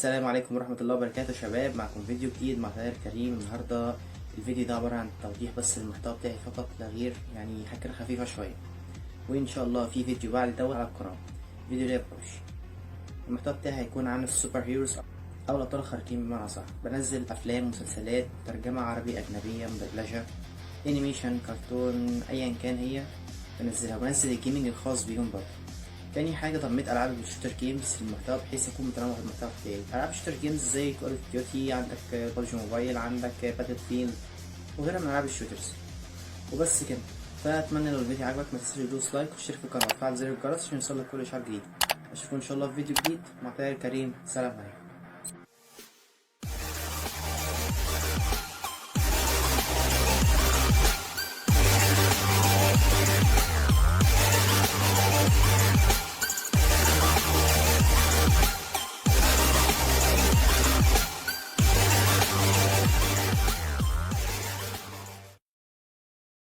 السلام عليكم ورحمة الله وبركاته شباب، معكم فيديو جديد مع طاهر كريم. النهاردة الفيديو ده عبارة عن توضيح بس المحتوى بتاعي فقط لا غير، يعني حاجة خفيفة شوية، وإن شاء الله في فيديو بعد دوت على القناة. فيديو ليه بقرش. المحتوى بتاعي هيكون عن السوبر هيروز أو الأبطال الخارقين بمعنى صح. بنزل أفلام مسلسلات ترجمة عربي أجنبية مدبلجة أنيميشن كرتون أيا كان هي بنزلها، وبنزل الجيمنج الخاص بيهم برضه. تاني حاجة ضميت ألعاب الشوتر جيمز في المحتوى بحيث يكون متنوع في المحتوى بتاعي. ألعاب شوتر جيمز زي كول اوف ديوتي، عندك ببجي موبايل، عندك باتل فيلد وغيرها من ألعاب الشوترز. وبس كده، فأتمنى لو الفيديو عجبك ما تنساش تدوس لايك وتشترك في القناة وتفعل زر الجرس عشان يوصلك كل إشعار جديد. أشوفكم إن شاء الله في فيديو جديد مع طاهر كريم. سلام عليكم.